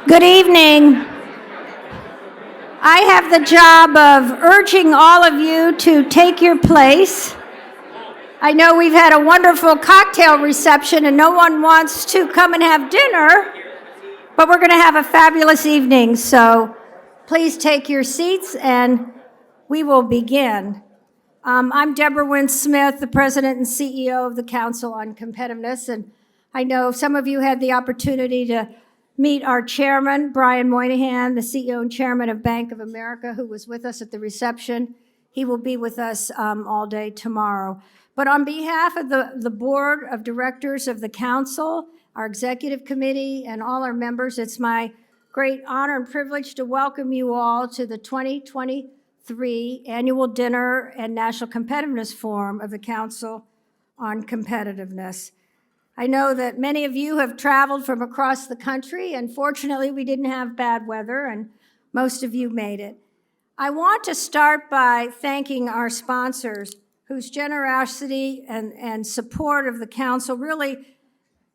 Good evening. I have the job of urging all of you to take your place. I know we've had a wonderful cocktail reception and no one wants to come and have dinner, but we're going to have a fabulous evening, so please take your seats and we will begin. I'm Deborah Wynn Smith, the President and CEO of the Council on Competitiveness, and I know some of you had the opportunity to meet our chairman, Brian Moynihan, the CEO and chairman of Bank of America, who was with us at the reception. He will be with us all day tomorrow. But on behalf of the board of directors of the council, our executive committee, and all our members, it's my great honor and privilege to welcome you all to the 2023 Annual Dinner and National Competitiveness Forum of the Council on Competitiveness. I know that many of you have traveled from across the country, and fortunately we didn't have bad weather, and most of you made it. I want to start by thanking our sponsors, whose generosity and support of the Council really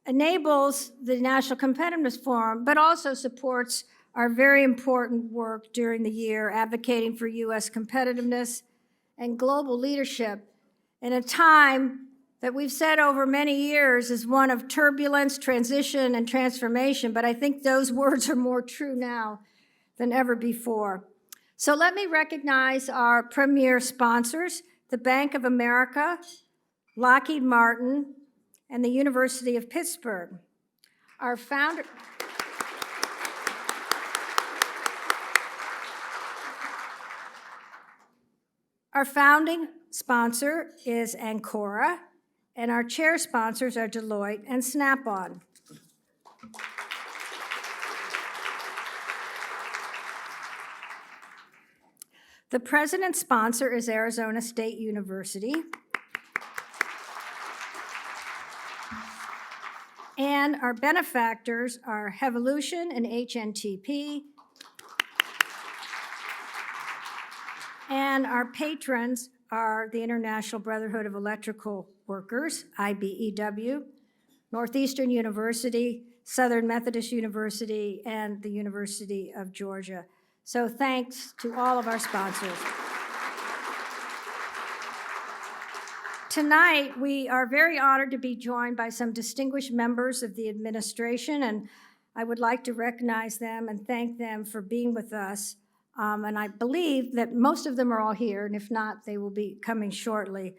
enables the National Competitiveness Forum, but also supports our very important work during the year, advocating for U.S. competitiveness and global leadership in a time that we've said over many years is one of turbulence, transition, and transformation, but I think those words are more true now than ever before. So let me recognize our premier sponsors, the Bank of America, Lockheed Martin, and the University of Pittsburgh. Our founding sponsor is Ancora, and our chair sponsors are Deloitte and Snap-on. The president's sponsor is Arizona State University. And our benefactors are Hevolution and HNTP. And our patrons are the International Brotherhood of Electrical Workers, IBEW, Northeastern University, Southern Methodist University, and the University of Georgia. So thanks to all of our sponsors. Tonight, we are very honored to be joined by some distinguished members of the administration, and I would like to recognize them and thank them for being with us. And I believe that most of them are all here, and if not, they will be coming shortly.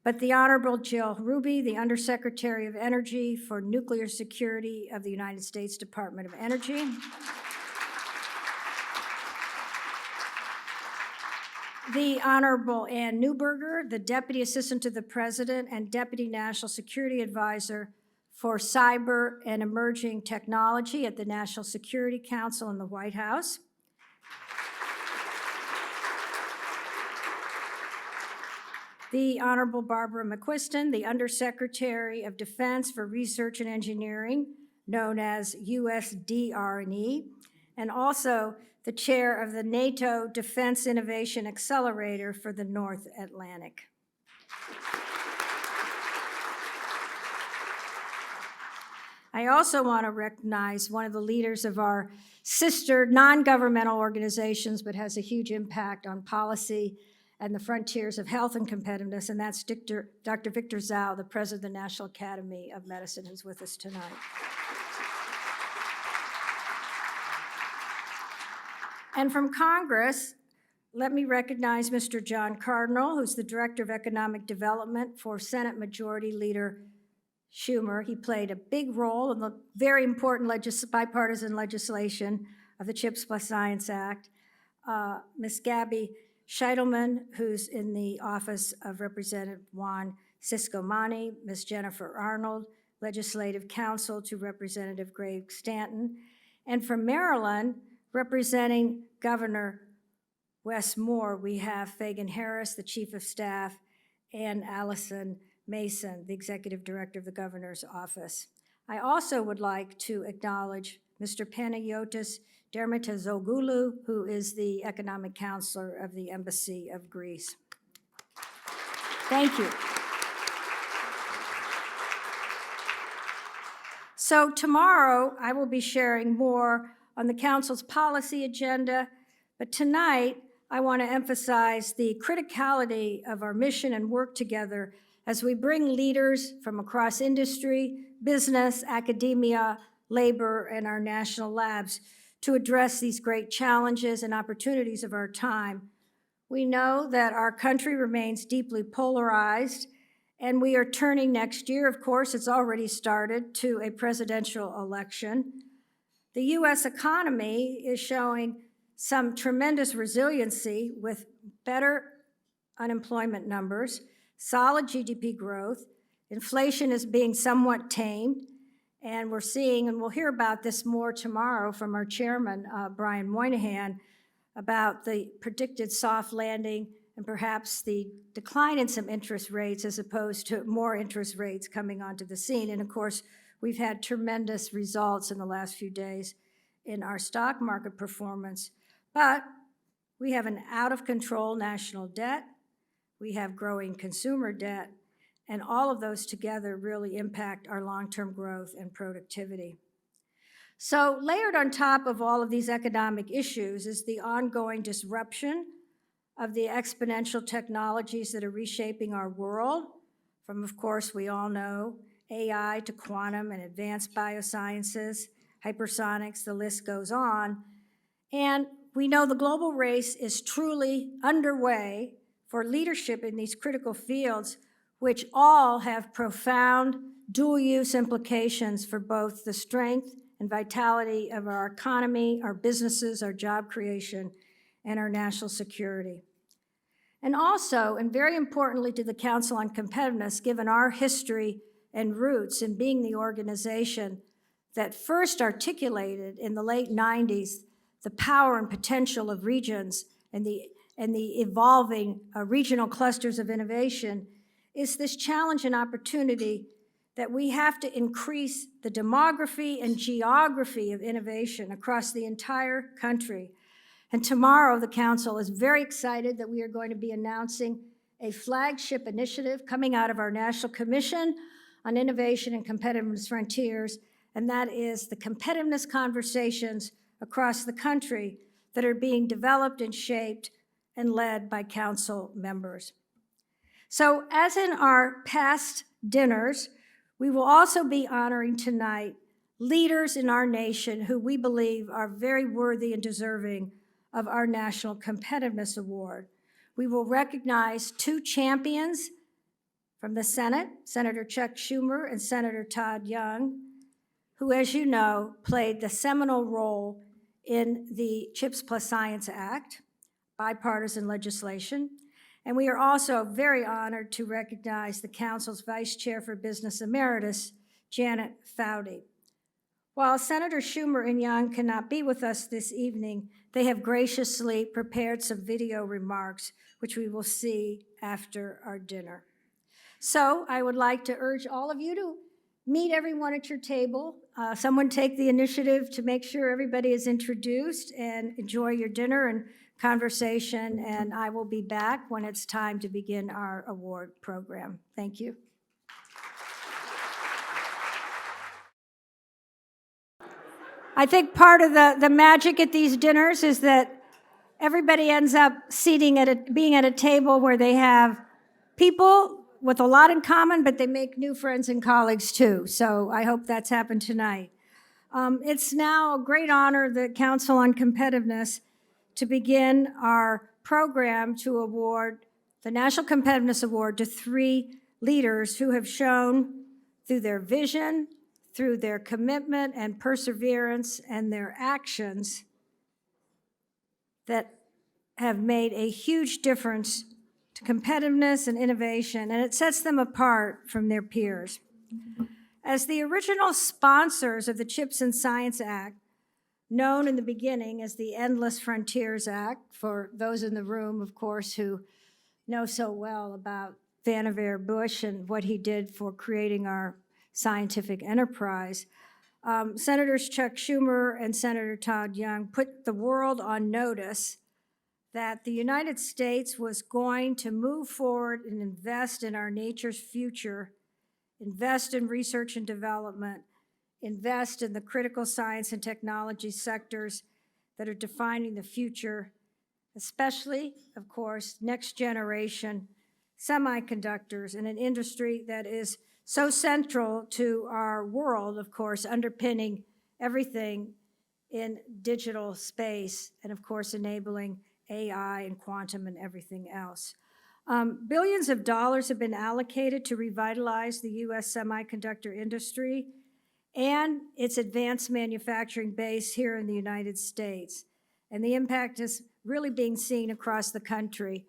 But the Honorable Jill Ruby, the Undersecretary of Energy for Nuclear Security of the United States Department of Energy. The Honorable Ann Neuberger, the Deputy Assistant to the President and Deputy National Security Advisor for Cyber and Emerging Technology at the National Security Council in the White House. The Honorable Barbara McQuiston, the Undersecretary of Defense for Research and Engineering, known as USDR&E, and also the chair of the NATO Defense Innovation Accelerator for the North Atlantic. I also want to recognize one of the leaders of our sister non-governmental organizations, but has a huge impact on policy and the frontiers of health and competitiveness, and that's Dr. Victor Zhao, the president of the National Academy of Medicine, who's with us tonight. And from Congress, let me recognize Mr. John Cardinal, who's the Director of Economic Development for Senate Majority Leader Schumer. He played a big role in the very important bipartisan legislation of the CHIPS plus Science Act. Ms. Gabby Scheitelman, who's in the office of Representative Juan Ciscomani, Ms. Jennifer Arnold, Legislative Counsel to Representative Greg Stanton, and from Maryland, representing Governor Wes Moore, we have Fagan Harris, the Chief of Staff, and Allison Mason, the Executive Director of the Governor's Office. I also would like to acknowledge Mr. Panagiotis Dermatozoglou, who is the Economic Counselor of the Embassy of Greece. Thank you. So tomorrow, I will be sharing more on the Council's policy agenda, but tonight I want to emphasize the criticality of our mission and work together as we bring leaders from across industry, business, academia, labor, and our national labs to address these great challenges and opportunities of our time. We know that our country remains deeply polarized, and we are turning next year, of course, it's already started, to a presidential election. The U.S. economy is showing some tremendous resiliency with better unemployment numbers, solid GDP growth, inflation is being somewhat tamed, and we're seeing, and we'll hear about this more tomorrow from our chairman, Brian Moynihan, about the predicted soft landing and perhaps the decline in some interest rates as opposed to more interest rates coming onto the scene. And of course, we've had tremendous results in the last few days in our stock market performance. But we have an out-of-control national debt, we have growing consumer debt, and all of those together really impact our long-term growth and productivity. So layered on top of all of these economic issues is the ongoing disruption of the exponential technologies that are reshaping our world, from, of course, we all know, AI to quantum and advanced biosciences, hypersonics, the list goes on. And we know the global race is truly underway for leadership in these critical fields, which all have profound dual-use implications for both the strength and vitality of our economy, our businesses, our job creation, and our national security. And also, and very importantly to the Council on Competitiveness, given our history and roots in being the organization that first articulated in the late 90s the power and potential of regions and the evolving regional clusters of innovation, is this challenge and opportunity that we have to increase the demography and geography of innovation across the entire country. And tomorrow, the Council is very excited that we are going to be announcing a flagship initiative coming out of our National Commission on Innovation and Competitiveness Frontiers, and that is the competitiveness conversations across the country that are being developed and shaped and led by Council members. So, as in our past dinners, we will also be honoring tonight leaders in our nation who we believe are very worthy and deserving of our National Competitiveness Award. We will recognize two champions from the Senate, Senator Chuck Schumer and Senator Todd Young, who, as you know, played the seminal role in the CHIPS Plus Science Act, bipartisan legislation. And we are also very honored to recognize the Council's Vice Chair for Business Emeritus, Janet Foudy. While Senator Schumer and Young cannot be with us this evening, they have graciously prepared some video remarks, which we will see after our dinner. So I would like to urge all of you to meet everyone at your table. Someone take the initiative to make sure everybody is introduced, and enjoy your dinner and conversation, and I will be back when it's time to begin our award program. Thank you. I think part of the magic at these dinners is that everybody ends up being at a table where they have people with a lot in common, but they make new friends and colleagues too. So I hope that's happened tonight. It's now a great honor, the Council on Competitiveness, to begin our program to award the National Competitiveness Award to 3 leaders who have shown through their vision, through their commitment and perseverance and their actions that have made a huge difference to competitiveness and innovation, and it sets them apart from their peers. As the original sponsors of the CHIPS and Science Act, known in the beginning as the Endless Frontiers Act, for those in the room, of course, who know so well about Vannevar Bush and what he did for creating our scientific enterprise, Senators Chuck Schumer and Senator Todd Young put the world on notice that the United States was going to move forward and invest in our nature's future, invest in research and development invest in the critical science and technology sectors that are defining the future, especially, of course, next generation semiconductors in an industry that is so central to our world, of course, underpinning everything in digital space and, of course, enabling AI and quantum and everything else. Billions of dollars have been allocated to revitalize the U.S. semiconductor industry and its advanced manufacturing base here in the United States. And the impact is really being seen across the country.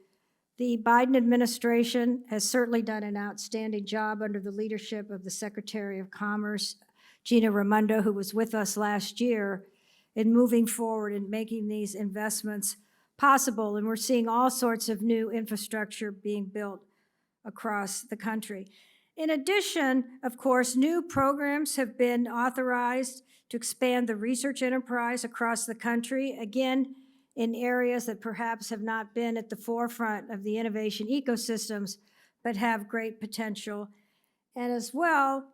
The Biden administration has certainly done an outstanding job under the leadership of the Secretary of Commerce, Gina Raimondo, who was with us last year, in moving forward and making these investments possible. And we're seeing all sorts of new infrastructure being built across the country. In addition, of course, new programs have been authorized to expand the research enterprise across the country, again, in areas that perhaps have not been at the forefront of the innovation ecosystems, but have great potential. And as well,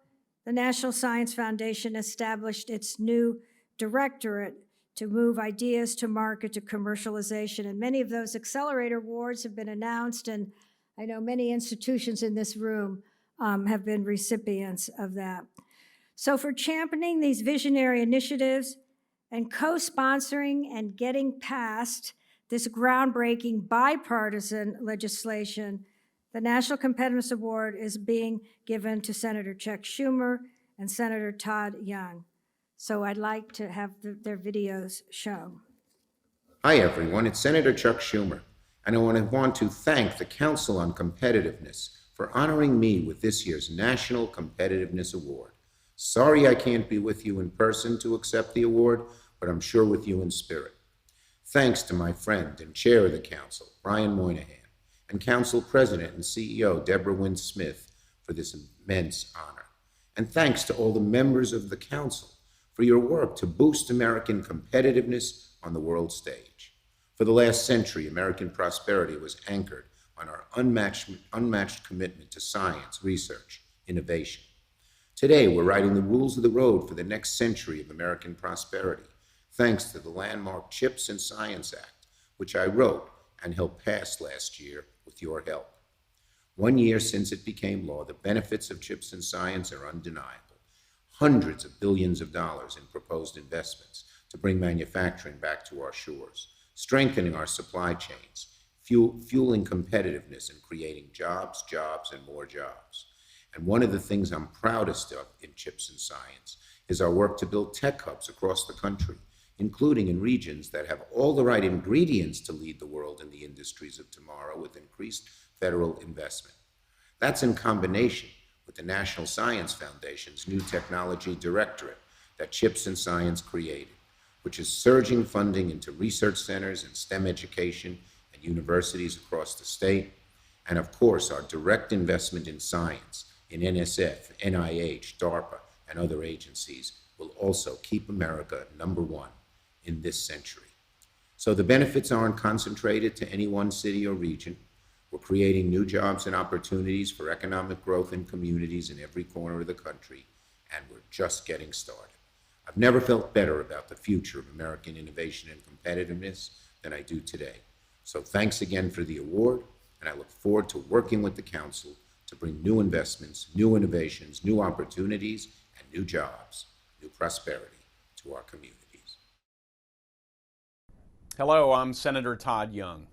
the National Science Foundation established its new directorate to move ideas to market to commercialization. And many of those accelerator awards have been announced, and I know many institutions in this room have been recipients of that. So for championing these visionary initiatives and co-sponsoring and getting past this groundbreaking bipartisan legislation, the National Competitiveness Award is being given to Senator Chuck Schumer and Senator Todd Young. So I'd like to have their videos shown. Hi everyone, it's Senator Chuck Schumer, and I want to thank the Council on Competitiveness for honoring me with this year's National Competitiveness Award. Sorry I can't be with you in person to accept the award, but I'm sure with you in spirit. Thanks to my friend and chair of the council, Brian Moynihan, and council president and CEO, Deborah Wynn Smith, for this immense honor. And thanks to all the members of the council for your work to boost American competitiveness on the world stage. For the last century, American prosperity was anchored on our unmatched commitment to science, research, innovation. Today, we're writing the rules of the road for the next century of American prosperity, thanks to the landmark CHIPS and Science Act, which I wrote and helped pass last year with your help. 1 year since it became law, the benefits of CHIPS and Science are undeniable. Hundreds of billions of dollars in proposed investments to bring manufacturing back to our shores, strengthening our supply chains, fueling competitiveness and creating jobs, and more jobs. And one of the things I'm proudest of in CHIPS and Science is our work to build tech hubs across the country, including in regions that have all the right ingredients to lead the world in the industries of tomorrow with increased federal investment. That's in combination with the National Science Foundation's new technology directorate that CHIPS and Science created, which is surging funding into research centers and STEM education at universities across the state, and of course our direct investment in science in NSF, NIH, DARPA, and other agencies will also keep America #1 in this century. So the benefits aren't concentrated to any one city or region. We're creating new jobs and opportunities for economic growth in communities in every corner of the country, and we're just getting started. I've never felt better about the future of American innovation and competitiveness than I do today. So thanks again for the award, and I look forward to working with the Council to bring new investments, new innovations, new opportunities, and new jobs, new prosperity to our communities. Hello, I'm Senator Todd Young.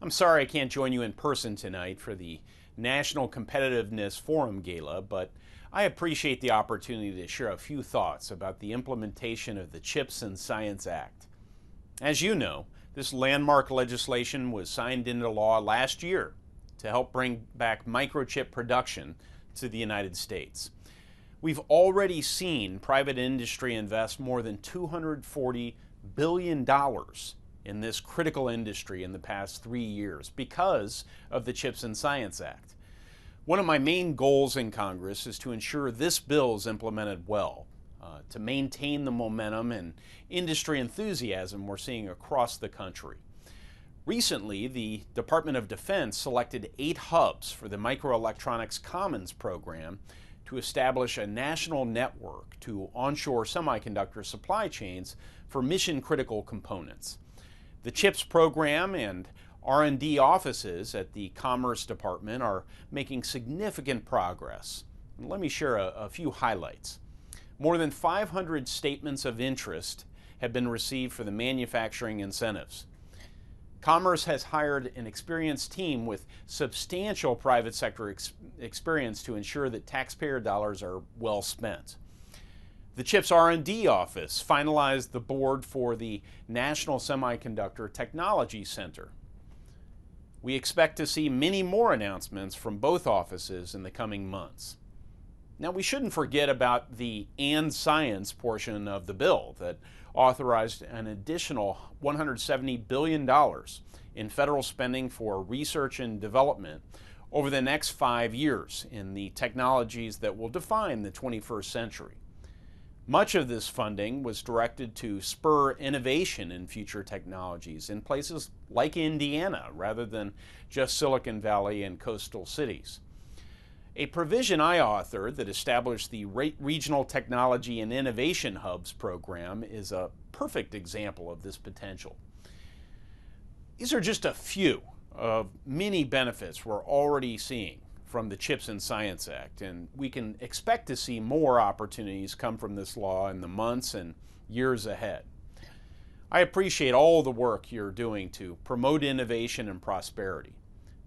I'm sorry I can't join you in person tonight for the National Competitiveness Forum Gala, but I appreciate the opportunity to share a few thoughts about the implementation of the CHIPS and Science Act. As you know, this landmark legislation was signed into law last year to help bring back microchip production to the United States. We've already seen private industry invest more than $240 billion in this critical industry in the past 3 years because of the CHIPS and Science Act. One of my main goals in Congress is to ensure this bill is implemented well, to maintain the momentum and industry enthusiasm we're seeing across the country. Recently, the Department of Defense selected 8 hubs for the Microelectronics Commons program to establish a national network to onshore semiconductor supply chains for mission-critical components. The CHIPS program and R&D offices at the Commerce Department are making significant progress. And let me share a few highlights. More than 500 statements of interest have been received for the manufacturing incentives. Commerce has hired an experienced team with substantial private sector experience to ensure that taxpayer dollars are well spent. The CHIPS R&D office finalized the board for the National Semiconductor Technology Center. We expect to see many more announcements from both offices in the coming months. Now, we shouldn't forget about the and science portion of the bill that authorized an additional $170 billion in federal spending for research and development over the next 5 years in the technologies that will define the 21st century. Much of this funding was directed to spur innovation in future technologies in places like Indiana rather than just Silicon Valley and coastal cities. A provision I authored that established the Regional Technology and Innovation Hubs program is a perfect example of this potential. These are just a few of many benefits we're already seeing from the CHIPS and Science Act, and we can expect to see more opportunities come from this law in the months and years ahead. I appreciate all the work you're doing to promote innovation and prosperity.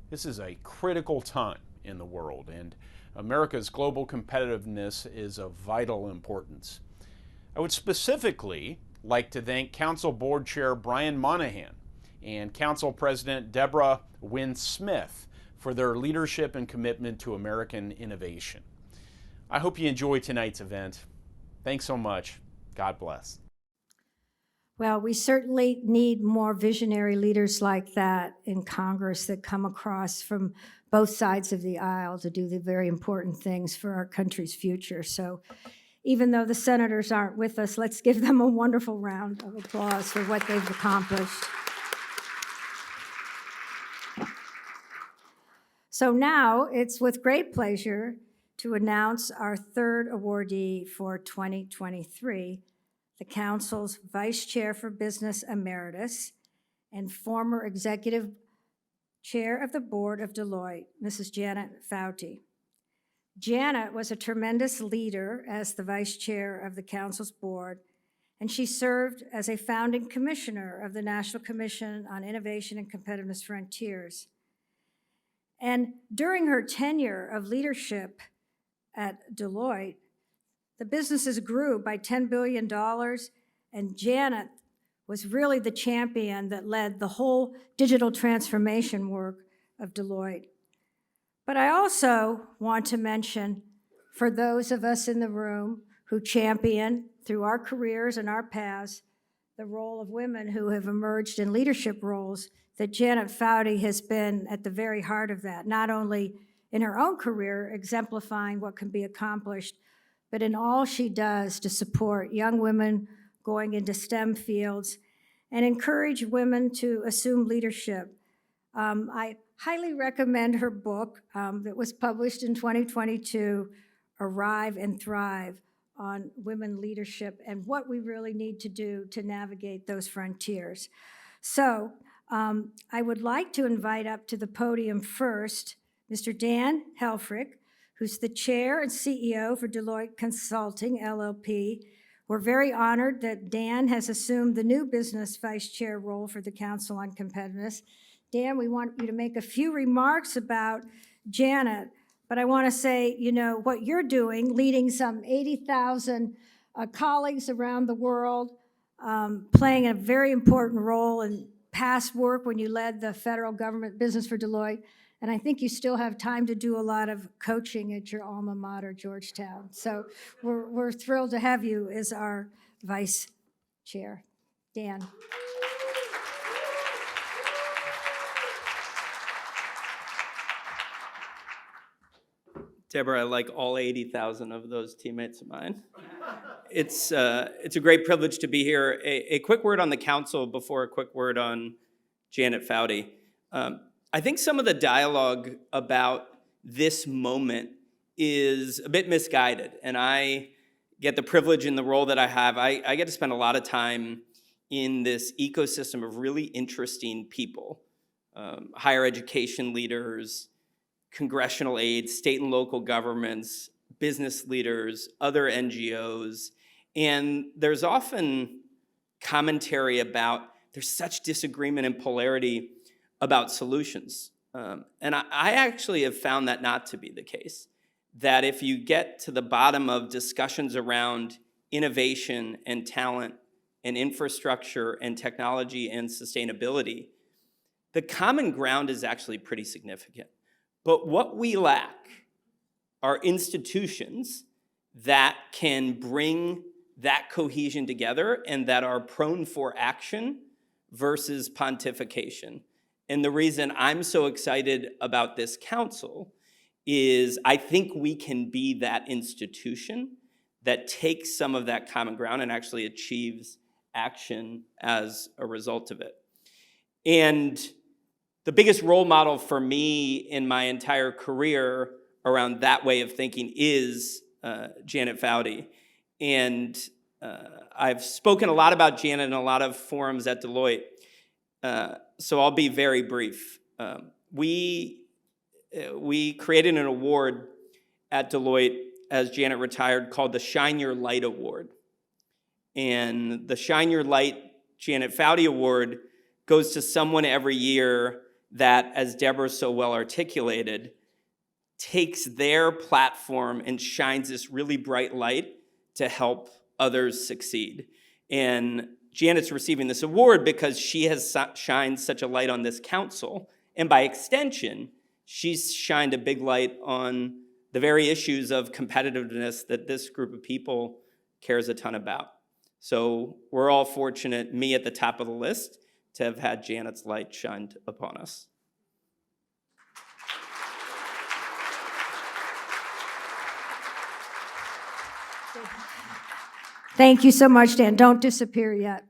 This is a critical time in the world, and America's global competitiveness is of vital importance. I would specifically like to thank Council Board Chair Brian Monahan and Council President Deborah Wynn Smith for their leadership and commitment to American innovation. I hope you enjoy tonight's event. Thanks so much. God bless. Well, we certainly need more visionary leaders like that in Congress that come across from both sides of the aisle to do the very important things for our country's future. So even though the senators aren't with us, let's give them a wonderful round of applause for what they've accomplished. So now it's with great pleasure to announce our third awardee for 2023, the Council's Vice Chair for Business Emeritus and former Executive Chair of the Board of Deloitte, Mrs. Janet Fouty. Janet was a tremendous leader as the Vice Chair of the Council's board, and she served as a founding commissioner of the National Commission on Innovation and Competitiveness Frontiers. And during her tenure of leadership at Deloitte, the businesses grew by $10 billion, and Janet was really the champion that led the whole digital transformation work of Deloitte. But I also want to mention, for those of us in the room who champion through our careers and our paths the role of women who have emerged in leadership roles, that Janet Fouty has been at the very heart of that, not only in her own career, exemplifying what can be accomplished, but in all she does to support young women going into STEM fields and encourage women to assume leadership. I highly recommend her book that was published in 2022, Arrive and Thrive, on women leadership and what we really need to do to navigate those frontiers. So I would like to invite up to the podium first Mr. Dan Helfrich, who's the chair and CEO for Deloitte Consulting, LLP. We're very honored that Dan has assumed the new business vice chair role for the Council on Competitiveness. Dan, we want you to make a few remarks about Janet, but I want to say, you know, what you're doing, leading some 80,000 colleagues around the world, playing a very important role in past work when you led the federal government business for Deloitte. And I think you still have time to do a lot of coaching at your alma mater, Georgetown. So we're thrilled to have you as our vice chair. Dan. Deborah, I like all 80,000 of those teammates of mine. It's a great privilege to be here. A quick word on the council before a quick word on Janet Fouty. I think some of the dialogue about this moment is a bit misguided. And I get the privilege in the role that I have. I get to spend a lot of time in this ecosystem of really interesting people, higher education leaders, congressional aides, state and local governments, business leaders, other NGOs. And there's often commentary about there's such disagreement and polarity about solutions. And I actually have found that not to be the case. That if you get to the bottom of discussions around innovation and talent and infrastructure and technology and sustainability, the common ground is actually pretty significant. But what we lack are institutions that can bring that cohesion together and that are prone for action versus pontification. And the reason I'm so excited about this council is I think we can be that institution that takes some of that common ground and actually achieves action as a result of it. And the biggest role model for me in my entire career around that way of thinking is Janet Foudy. And I've spoken a lot about Janet in a lot of forums at Deloitte, so I'll be very brief. We created an award at Deloitte as Janet retired called the Shine Your Light Award. And the Shine Your Light Janet Foudy Award goes to someone every year that, as Deborah so well articulated, takes their platform and shines this really bright light to help others succeed. And Janet's receiving this award because she has shined such a light on this council, and by extension, she's shined a big light on the very issues of competitiveness that this group of people cares a ton about. So we're all fortunate, me at the top of the list, to have had Janet's light shined upon us. Thank you so much, Dan. Don't disappear yet.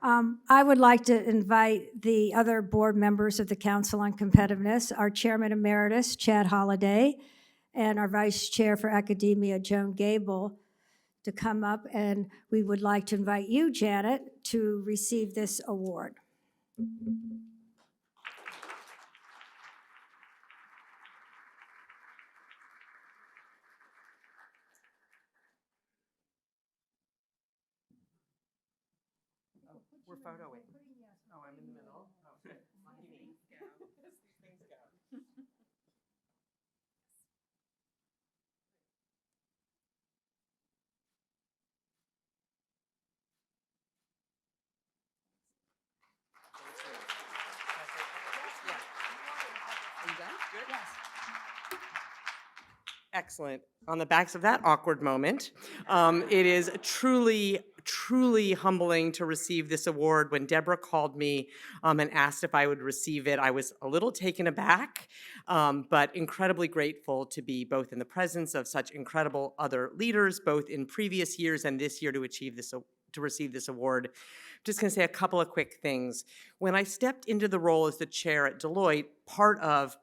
I would like to invite the other board members of the Council on Competitiveness, our Chairman Emeritus, Chad Holliday, and our Vice Chair for Academia, Joan Gable, to come up, and we would like to invite you, Janet, to receive this award. We're photoing. Oh, I'm in the middle? Okay. Things go. Are you done? Good? Yes. Excellent. On the backs of that awkward moment, it is truly humbling to receive this award. When Deborah called me and asked if I would receive it, I was a little taken aback, but incredibly grateful to be both in the presence of such incredible other leaders, both in previous years and this year to receive this award. Just going to say a couple of quick things. When I stepped into the role as the chair at Deloitte, part of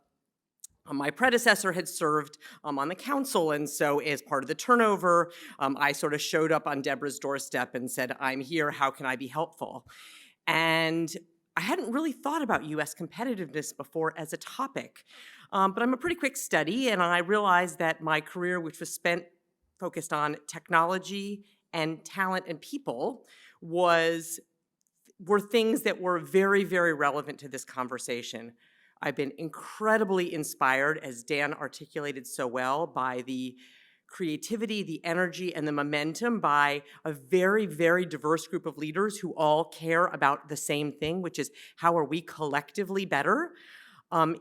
my predecessor had served on the council, and so as part of the turnover, I sort of showed up on Deborah's doorstep and said, I'm here, how can I be helpful? And I hadn't really thought about US competitiveness before as a topic, but I'm a pretty quick study, and I realized that my career, which was spent focused on technology and talent and people, were things that were very, very relevant to this conversation. I've been incredibly inspired, as Dan articulated so well, by the creativity, the energy, and the momentum by a very, very diverse group of leaders who all care about the same thing, which is how are we collectively better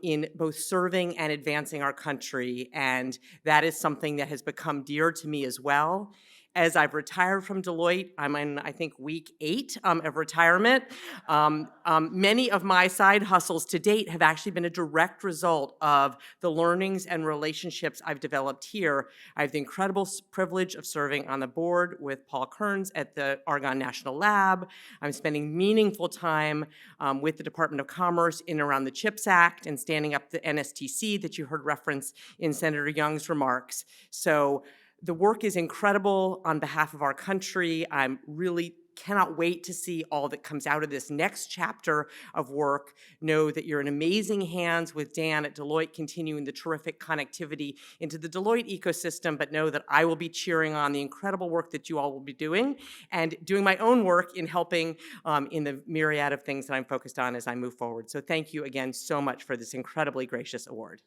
in both serving and advancing our country. And that is something that has become dear to me as well. as I've retired from Deloitte. I'm in, I think, week 8 of retirement. Many of my side hustles to date have actually been a direct result of the learnings and relationships I've developed here. I have the incredible privilege of serving on the board with Paul Kearns at the Argonne National Lab. I'm spending meaningful time with the Department of Commerce in and around the CHIPS Act and standing up the NSTC that you heard referenced in Senator Young's remarks. So the work is incredible on behalf of our country. I'm really cannot wait to see all that comes out of this next chapter of work. Know that you're in amazing hands with Dan at Deloitte, continuing the terrific connectivity into the Deloitte ecosystem, but know that I will be cheering on the incredible work that you all will be doing and doing my own work in helping in the myriad of things that I'm focused on as I move forward. So thank you again so much for this incredibly gracious award.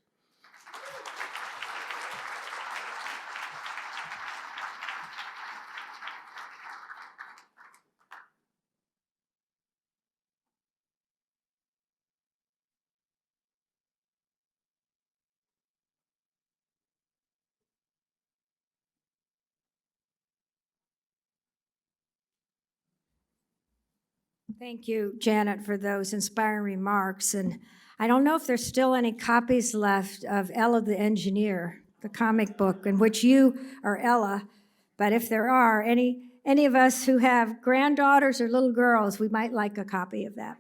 Thank you, Janet, for those inspiring remarks. And I don't know if there's still any copies left of Ella the Engineer, the comic book in which you are Ella. But if there are any of us who have granddaughters or little girls, we might like a copy of that.